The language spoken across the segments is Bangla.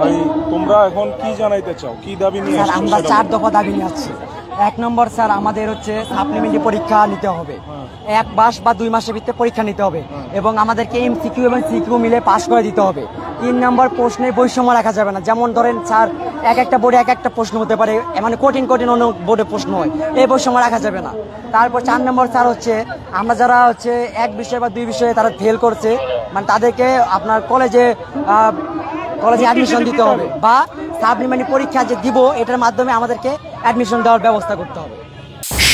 ভাই তোমরা এখন কি জানাইতে চাও, কি দাবি নিয়ে স্যার? আমরা 4 দফা দাবি নিয়ে আসছি। 1 নম্বর স্যার, আমাদের হচ্ছে সাপ্লিমেন্টারি পরীক্ষা নিতে হবে, 1 মাস বা 2 মাসের ভিতরে পরীক্ষা নিতে হবে এবং আমাদেরকে এমসিকিউ এবং সিকিউ মিলে পাস করে দিতে হবে। 3 নম্বর, প্রশ্নে বৈষম্য রাখা যাবে না। যেমন ধরেন স্যার, একটা বোর্ডে একটা প্রশ্ন হতে পারে, মানে কঠিন অন্য বোর্ডে প্রশ্ন হয়, এই বৈষম্য রাখা যাবে না। তারপর 4 নম্বর স্যার হচ্ছে, আমরা যারা হচ্ছে 1 বিষয় বা 2 বিষয়ে তারা ফেল করছে, মানে তাদেরকে আপনার কলেজে অ্যাডমিশন দিতে হবে বা সাপ্লিমেন্টারি পরীক্ষা যে দিব এটার মাধ্যমে আমাদেরকে অ্যাডমিশন দেওয়ার ব্যবস্থা করতে হবে।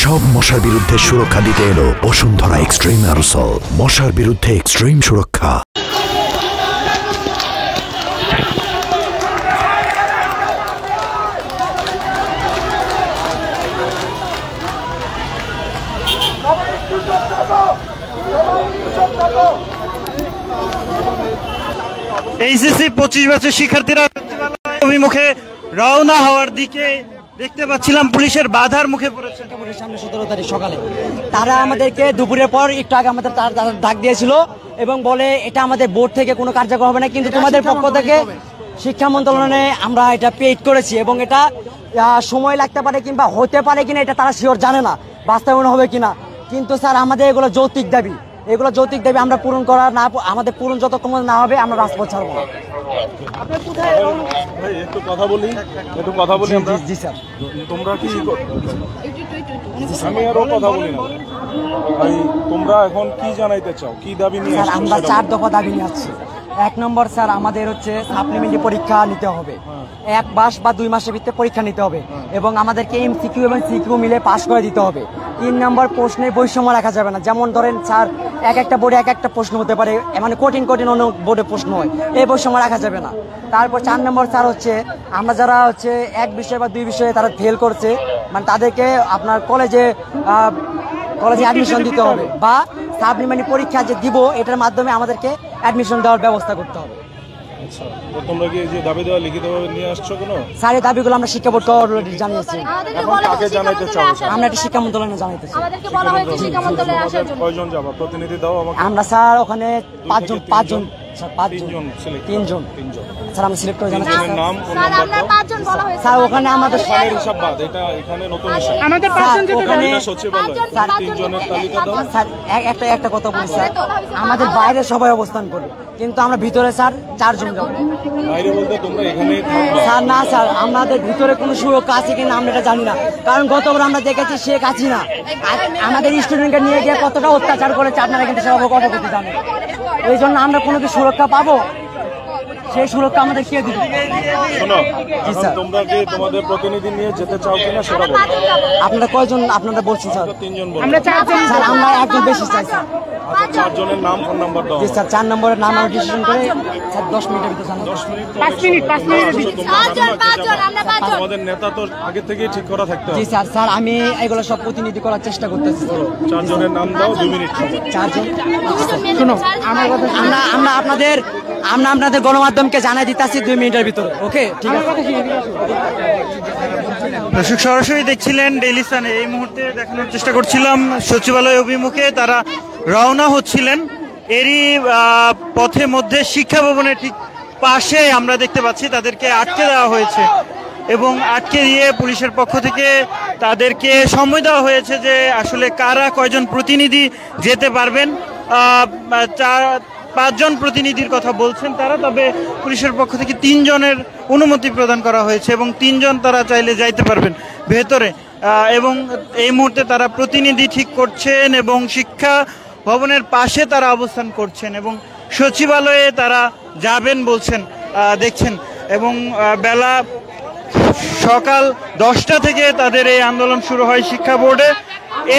সব মশার বিরুদ্ধে সুরক্ষা দিতে এলো বসুন্ধরা এক্সট্রিম অ্যারোসল, মশার বিরুদ্ধে এক্সট্রিম সুরক্ষা। এইচএসসি 25 বছর শিক্ষার্থীরা অভিমুখে রওনা হওয়ার দিকে দেখতে পাচ্ছিলাম পুলিশের বাধার মুখে পড়েছে। সামনে 17 তারিখ সকালে তারা আমাদেরকে দুপুরের পর একটু আগে আমাদের ডাক দিয়েছিল এবং বলে এটা আমাদের বোর্ড থেকে কোনো কার্যকর হবে না, কিন্তু তোমাদের পক্ষ থেকে শিক্ষা মন্ত্রণালয়ে আমরা এটা পেইড করেছি এবং এটা সময় লাগতে পারে কিংবা হতে পারে কিনা এটা তারা শিওর জানে না বাস্তবায়ন হবে কিনা। কিন্তু স্যার আমাদের এগুলো যৌক্তিক দাবি, আমরা পূরণ করা না, আমাদের পূরণ যতক্ষণ না হবে আমরা রাজপথ ছাড়বো না। একটু কথা বলি। জি স্যার। তোমরা কি আমি আরো কথা বলি না ভাই, তোমরা এখন কি জানাইতে চাও, কি দাবি নিয়ে? স্যার আমরা 4 দফা দাবি নিয়ে আসছি। 1 নম্বর স্যার, আমাদের হচ্ছে সাপ্লিমেন্টারি পরীক্ষা নিতে হবে, 1 মাস বা 2 মাসের ভিতরে পরীক্ষা নিতে হবে এবং আমাদেরকে এমসিকিউ এবং সিকিউ মিলে পাস করে দিতে হবে। 3 নম্বর, প্রশ্নে বৈষম্য রাখা যাবে না। যেমন ধরেন স্যার, একটা বোর্ডে একটা প্রশ্ন হতে পারে, মানে কঠিন অন্য বোর্ডে প্রশ্ন হয়, এই বৈষম্য রাখা যাবে না। তারপর 4 নম্বর স্যার হচ্ছে, আমরা যারা হচ্ছে 1 বিষয় বা 2 বিষয়ে তারা ফেল করছে, মানে তাদেরকে আপনার কলেজে অ্যাডমিশন দিতে হবে বা সাপ্লিমেন্টারি পরীক্ষা যে দিব এটার মাধ্যমে আমাদেরকে অ্যাডমিশন দেওয়ার ব্যবস্থা করতে হবে। আচ্ছা, তো তোমরা কি যে দাবি দেওয়া লিখিতভাবে নিয়ে আসছো কোনো? স্যার এই দাবিগুলো আমরা শিক্ষা বোর্ডকে অলরেডি জানিয়েছি। এখন কাকে জানাইতে চাও? আমরা একটা শিক্ষা মন্ত্রণালয়ে জানাইতেছি। আমাদেরকে বলা হয়েছে শিক্ষা মন্ত্রণালয়ে আসার জন্য। কয়জন যাবা? প্রতিনিধি দাও আমাকে। আমরা স্যার ওখানে 5 জন স্যার 5 জন 3 জন স্যার আমরা সিলেক্ট করে জানাচ্ছি। নাম কোন স্যার নাম্বার আমরা 5 জন বলা হয়েছে। স্যার ওখানে আমাদের সালের হিসাব বাদ, এটা এখানে নতুন হিসাব। আমাদের 5 জন যেতে ওখানে সচিবালয় 3 জনের তালিকা দাও। স্যার একটা কথা বলি স্যার, আমাদের বাইরে সবাই অবস্থান করে কিন্তু আমরা ভিতরে স্যার 4 জন যাব। বাইরে বলতে তোমরা এখানেই থাকবা? স্যার না স্যার, আমাদের ভিতরে কোনো সুরক্ষা আছে কিনা আমরা এটা জানি না, কারণ গতবার আমরা দেখেছি শেখ হাসিনা আমাদের স্টুডেন্টকে নিয়ে গিয়ে কতটা অত্যাচার করেছে আপনারা কিন্তু সব অবগত জানেন। এই জন্য আমরা কোনো কি সুরক্ষা পাবো? সেই সুরক্ষা আমাদের কে দিবে? শোনো, এখন তোমরা কি তোমাদের প্রতিনিধি নিয়ে যেতে চাও কিনা সেটা বলো। আপনারা কয়জন আপনারা বলছেন স্যার? 3 জন বলো। আমরা 4 জন স্যার, আমরা একজন বেশি চাই স্যার। আচ্ছা, 4 জনের নাম ফোন নাম্বার দাও। জি স্যার, 4 নম্বরের নাম আমরা ডিসিশন করে স্যার 10 মিনিটের ভিতরে জানাবো। 10 মিনিট 5 মিনিট 5 জন আমরা 5 জন। আমাদের নেতা তো আগে থেকেই ঠিক করা থাকতে হবে। জি স্যার। স্যার আমি এগুলো সব প্রতিনিধি করার চেষ্টা করতেছি স্যার। 4 জনের নাম দাও, 2 মিনিট। 4 জন। শুনো আমার কথা, আমরা আপনাদের গণমাধ্যমকে জানাই দিতেছি 2 মিনিটের ভিতরে। ওকে ঠিক আছে। দর্শক সরাসরি দেখছিলেন ডেইলি সানে। এই মুহূর্তে দেখানোর চেষ্টা করছিলাম সচিবালয় অভিমুখে তারা রওনা হচ্ছিলেন। এরই পথে মধ্যে শিক্ষা ভবনের ঠিক পাশে আমরা দেখতে পাচ্ছি তাদেরকে আটকে দেওয়া হয়েছে এবং আটকে দিয়ে পুলিশের পক্ষ থেকে তাদেরকে সময় দেওয়া হয়েছে যে আসলে কারা কয়জন প্রতিনিধি যেতে পারবেন। 5 জন প্রতিনিধির কথা বলছেন তারা, তবে পুলিশের পক্ষ থেকে 3 জনের অনুমতি প্রদান করা হয়েছে এবং 3 জন তারা চাইলে যাইতে পারবেন ভেতরে। এবং এই মুহূর্তে তারা প্রতিনিধি ঠিক করছেন এবং শিক্ষা ভবনের পাশে তারা অবস্থান করছেন এবং সচিবালয়ে তারা যাবেন বলছেন দেখছেন। এবং বেলা সকাল 10টা থেকে তাদের এই আন্দোলন শুরু হয় শিক্ষা বোর্ডে।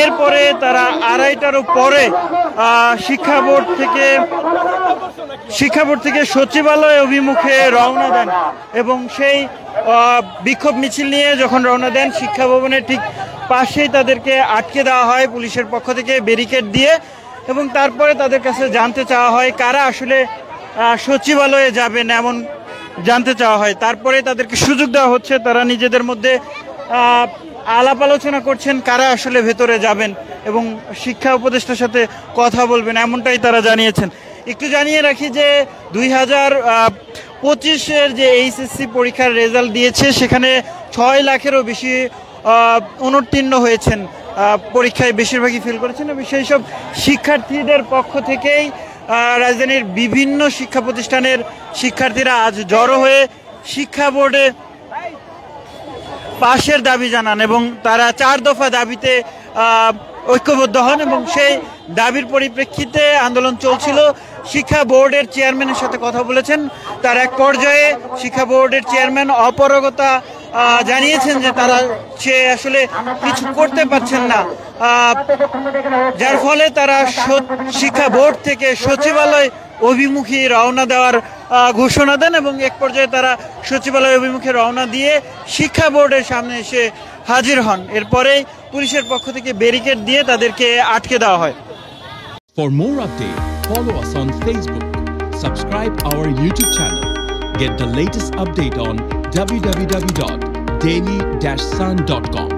এরপরে তারা 2:30টারও পরে শিক্ষা বোর্ড থেকে সচিবালয় অভিমুখে রওনা দেন এবং সেই বিক্ষোভ মিছিল নিয়ে যখন রওনা দেন শিক্ষা ভবনের ঠিক পাশেই তাদেরকে আটকে দেওয়া হয় পুলিশের পক্ষ থেকে ব্যারিকেড দিয়ে এবং তারপরে তাদের কাছে জানতে চাওয়া হয় কারা আসলে সচিবালয়ে যাবেন এমন জানতে চাওয়া হয়। তারপরে তাদেরকে সুযোগ দেওয়া হচ্ছে, তারা নিজেদের মধ্যে আলাপ আলোচনা করছেন কারা আসলে ভেতরে যাবেন এবং শিক্ষা উপদেষ্টার সাথে কথা বলবেন এমনটাই তারা জানিয়েছেন। একটু জানিয়ে রাখি যে 2025-এর যে এইচএসসি পরীক্ষার রেজাল্ট দিয়েছে সেখানে 6 লাখেরও বেশি অনুত্তীর্ণ হয়েছেন, পরীক্ষায় বেশিরভাগই ফেল করেছেন এবং সেই সব শিক্ষার্থীদের পক্ষ থেকেই রাজধানীর বিভিন্ন শিক্ষা প্রতিষ্ঠানের শিক্ষার্থীরা আজ জড়ো হয়ে শিক্ষা বোর্ডে পাশের দাবি জানান এবং তারা 4 দফা দাবিতে ঐক্যবদ্ধ হন এবং সেই দাবির পরিপ্রেক্ষিতে আন্দোলন চলছিল। শিক্ষা বোর্ডের চেয়ারম্যানের সাথে কথা বলেছেন, তার এক পর্যায়ে শিক্ষা বোর্ডের চেয়ারম্যান অপারগতা জানিয়েছেন যে তারা আসলে কিছু করতে পারছেন না, যার ফলে তারা শিক্ষা বোর্ড থেকে সচিবালয় অভিমুখী রওনা দেওয়ার ঘোষণা দেন এবং এক পর্যায়ে তারা সচিবালয় অভিমুখে রওনা দিয়ে শিক্ষা বোর্ডের সামনে এসে হাজির হন। এরপরেই পুলিশের পক্ষ থেকে ব্যারিকেড দিয়ে তাদেরকে আটকে দেওয়া হয়। For more updates, follow us on Facebook, subscribe our YouTube channel, get the latest update on www.daily-sun.com.